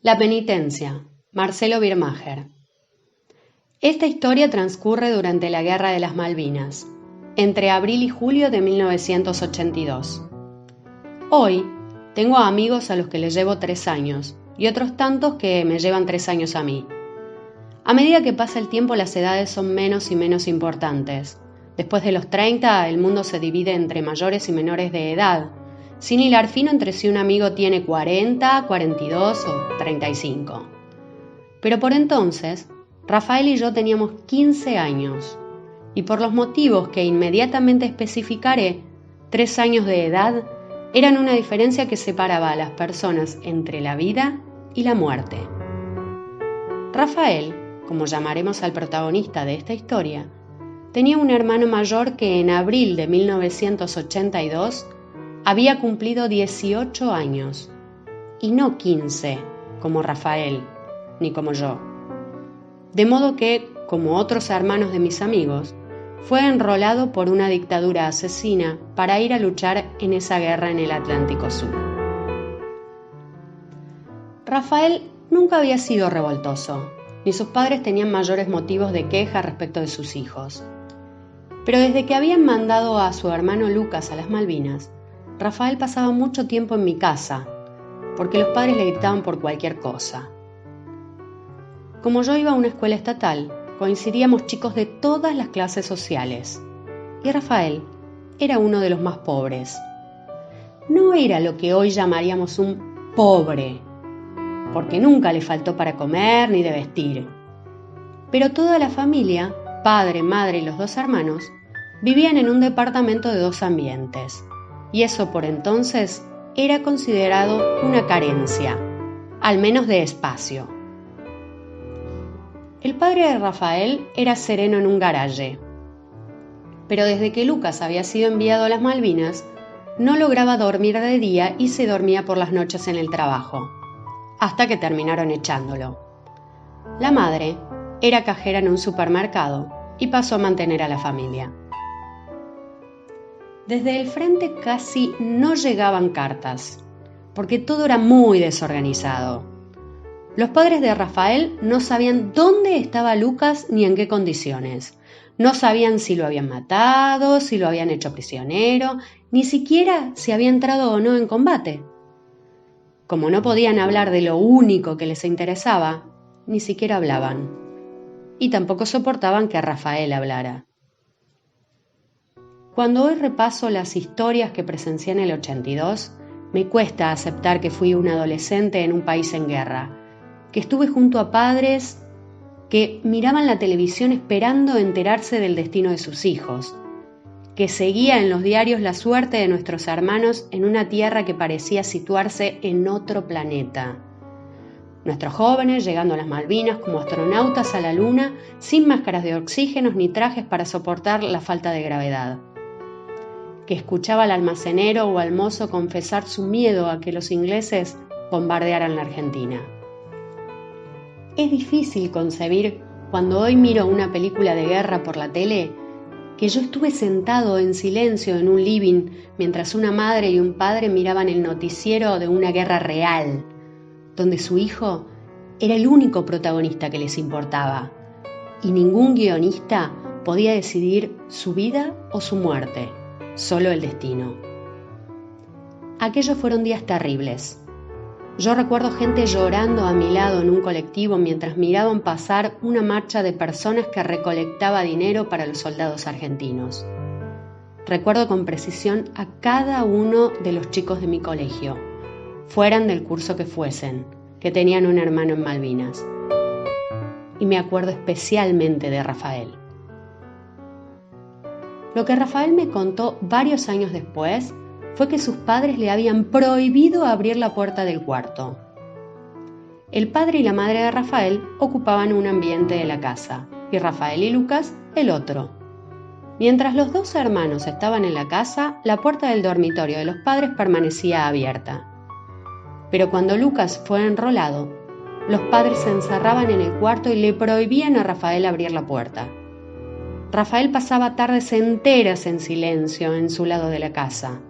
La penitencia, Marcelo Birmacher. Esta historia transcurre durante la Guerra de las Malvinas, entre abril y julio de 1982. Hoy tengo amigos a los que les llevo 3 años y otros tantos que me llevan 3 años a mí. A medida que pasa el tiempo, las edades son menos y menos importantes. Después de los 30, el mundo se divide entre mayores y menores de edad, sin hilar fino entre si un amigo tiene 40, 42 o 35. Pero por entonces, Rafael y yo teníamos 15 años, y por los motivos que inmediatamente especificaré, 3 años de edad eran una diferencia que separaba a las personas entre la vida y la muerte. Rafael, como llamaremos al protagonista de esta historia, tenía un hermano mayor que en abril de 1982 había cumplido 18 años, y no 15, como Rafael, ni como yo. De modo que, como otros hermanos de mis amigos, fue enrolado por una dictadura asesina para ir a luchar en esa guerra en el Atlántico Sur. Rafael nunca había sido revoltoso, ni sus padres tenían mayores motivos de queja respecto de sus hijos. Pero desde que habían mandado a su hermano Lucas a las Malvinas, Rafael pasaba mucho tiempo en mi casa, porque los padres le gritaban por cualquier cosa. Como yo iba a una escuela estatal, coincidíamos chicos de todas las clases sociales, y Rafael era uno de los más pobres. No era lo que hoy llamaríamos un pobre, porque nunca le faltó para comer ni de vestir. Pero toda la familia, padre, madre y los 2 hermanos, vivían en un departamento de 2 ambientes, y eso por entonces era considerado una carencia, al menos de espacio. El padre de Rafael era sereno en un garaje, pero desde que Lucas había sido enviado a las Malvinas, no lograba dormir de día y se dormía por las noches en el trabajo, hasta que terminaron echándolo. La madre era cajera en un supermercado y pasó a mantener a la familia. Desde el frente casi no llegaban cartas, porque todo era muy desorganizado. Los padres de Rafael no sabían dónde estaba Lucas ni en qué condiciones. No sabían si lo habían matado, si lo habían hecho prisionero, ni siquiera si había entrado o no en combate. Como no podían hablar de lo único que les interesaba, ni siquiera hablaban. Y tampoco soportaban que Rafael hablara. Cuando hoy repaso las historias que presencié en el 82, me cuesta aceptar que fui un adolescente en un país en guerra, que estuve junto a padres que miraban la televisión esperando enterarse del destino de sus hijos, que seguía en los diarios la suerte de nuestros hermanos en una tierra que parecía situarse en otro planeta. Nuestros jóvenes llegando a las Malvinas como astronautas a la Luna, sin máscaras de oxígeno ni trajes para soportar la falta de gravedad. Que escuchaba al almacenero o al mozo confesar su miedo a que los ingleses bombardearan la Argentina. Es difícil concebir, cuando hoy miro una película de guerra por la tele, que yo estuve sentado en silencio en un living mientras una madre y un padre miraban el noticiero de una guerra real, donde su hijo era el único protagonista que les importaba, y ningún guionista podía decidir su vida o su muerte, solo el destino. Aquellos fueron días terribles. Yo recuerdo gente llorando a mi lado en un colectivo mientras miraban pasar una marcha de personas que recolectaba dinero para los soldados argentinos. Recuerdo con precisión a cada uno de los chicos de mi colegio, fueran del curso que fuesen, que tenían un hermano en Malvinas. Y me acuerdo especialmente de Rafael. Lo que Rafael me contó varios años después fue que sus padres le habían prohibido abrir la puerta del cuarto. El padre y la madre de Rafael ocupaban un ambiente de la casa, y Rafael y Lucas el otro. Mientras los 2 hermanos estaban en la casa, la puerta del dormitorio de los padres permanecía abierta. Pero cuando Lucas fue enrolado, los padres se encerraban en el cuarto y le prohibían a Rafael abrir la puerta. Rafael pasaba tardes enteras en silencio en su lado de la casa.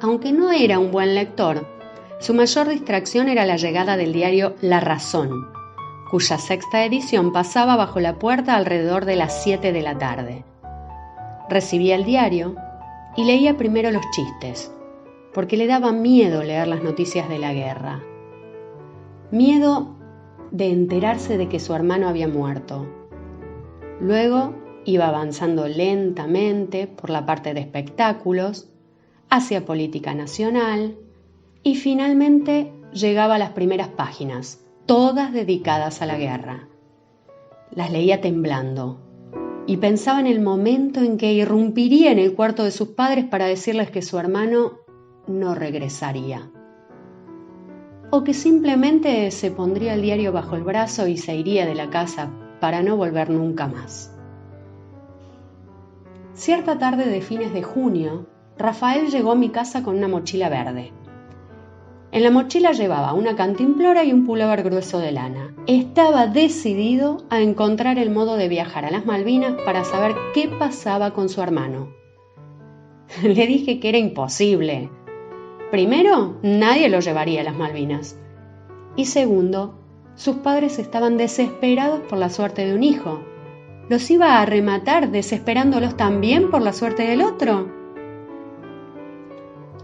Aunque no era un buen lector, Su mayor distracción era la llegada del diario La Razón, cuya sexta edición pasaba bajo la puerta alrededor de las 7 de la tarde. Recibía el diario y leía primero los chistes, porque le daba miedo leer las noticias de la guerra. Miedo de enterarse de que su hermano había muerto. Luego iba avanzando lentamente por la parte de espectáculos, hacia política nacional y finalmente llegaba a las primeras páginas, todas dedicadas a la guerra. Las leía temblando y pensaba en el momento en que irrumpiría en el cuarto de sus padres para decirles que su hermano no regresaría. O que simplemente se pondría el diario bajo el brazo y se iría de la casa para no volver nunca más. Cierta tarde de fines de junio, Rafael llegó a mi casa con una mochila verde. En la mochila llevaba una cantimplora y un pullover grueso de lana. Estaba decidido a encontrar el modo de viajar a las Malvinas para saber qué pasaba con su hermano. Le dije que era imposible. Primero, nadie lo llevaría a las Malvinas. Y segundo, sus padres estaban desesperados por la suerte de un hijo. ¿Los iba a rematar desesperándolos también por la suerte del otro?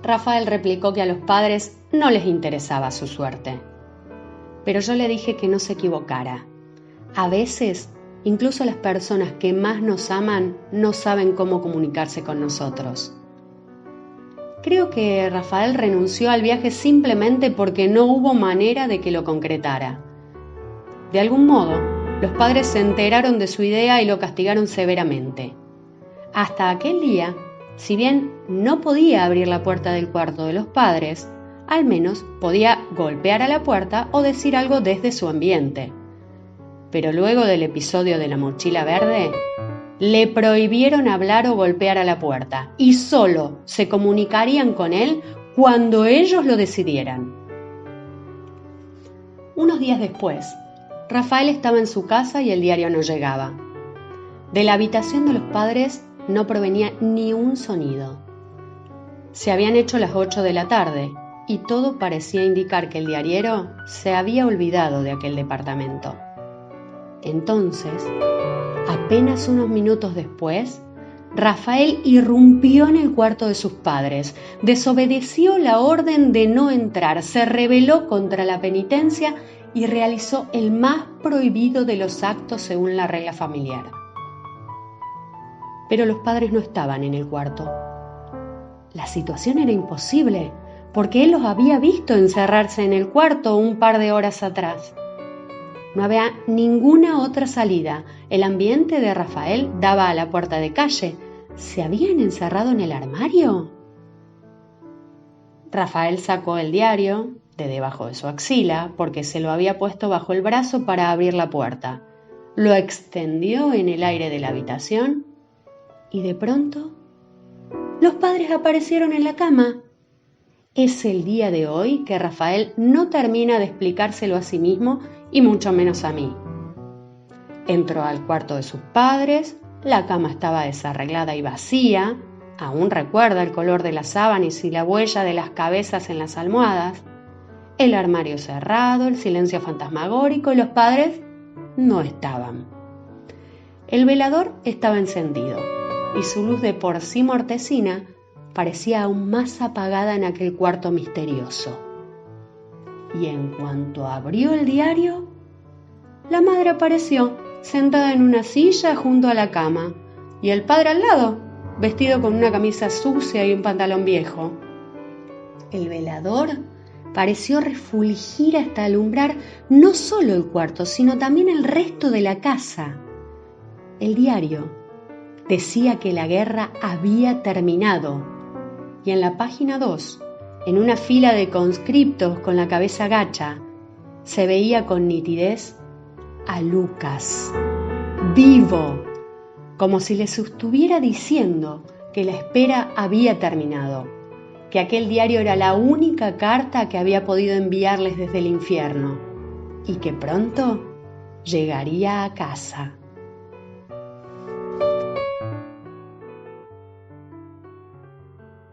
Rafael replicó que a los padres no les interesaba su suerte. Pero yo le dije que no se equivocara. A veces, incluso las personas que más nos aman no saben cómo comunicarse con nosotros. Creo que Rafael renunció al viaje simplemente porque no hubo manera de que lo concretara. De algún modo, los padres se enteraron de su idea y lo castigaron severamente. Hasta aquel día, si bien no podía abrir la puerta del cuarto de los padres, al menos podía golpear a la puerta o decir algo desde su ambiente. Pero luego del episodio de la mochila verde, le prohibieron hablar o golpear a la puerta y solo se comunicarían con él cuando ellos lo decidieran. Unos días después, Rafael estaba en su casa y el diario no llegaba. De la habitación de los padres no provenía ni un sonido. Se habían hecho las 8 de la tarde y todo parecía indicar que el diariero se había olvidado de aquel departamento. Entonces, apenas unos minutos después, Rafael irrumpió en el cuarto de sus padres, desobedeció la orden de no entrar, se rebeló contra la penitencia y realizó el más prohibido de los actos según la regla familiar. Pero los padres no estaban en el cuarto. La situación era imposible, porque él los había visto encerrarse en el cuarto un par de horas atrás. No había ninguna otra salida. El ambiente de Rafael daba a la puerta de calle. ¿Se habían encerrado en el armario? Rafael sacó el diario de debajo de su axila porque se lo había puesto bajo el brazo para abrir la puerta. Lo extendió en el aire de la habitación y de pronto los padres aparecieron en la cama. Es el día de hoy que Rafael no termina de explicárselo a sí mismo y mucho menos a mí. Entró al cuarto de sus padres, la cama estaba desarreglada y vacía, aún recuerda el color de las sábanas y la huella de las cabezas en las almohadas, el armario cerrado, el silencio fantasmagórico y los padres no estaban. El velador estaba encendido y su luz de por sí mortecina parecía aún más apagada en aquel cuarto misterioso. Y en cuanto abrió el diario, la madre apareció sentada en una silla junto a la cama y el padre al lado, vestido con una camisa sucia y un pantalón viejo. El velador pareció refulgir hasta alumbrar no solo el cuarto, sino también el resto de la casa. El diario decía que la guerra había terminado y en la página 2, en una fila de conscriptos con la cabeza gacha, se veía con nitidez a Lucas, vivo, como si les estuviera diciendo que la espera había terminado, que aquel diario era la única carta que había podido enviarles desde el infierno y que pronto llegaría a casa.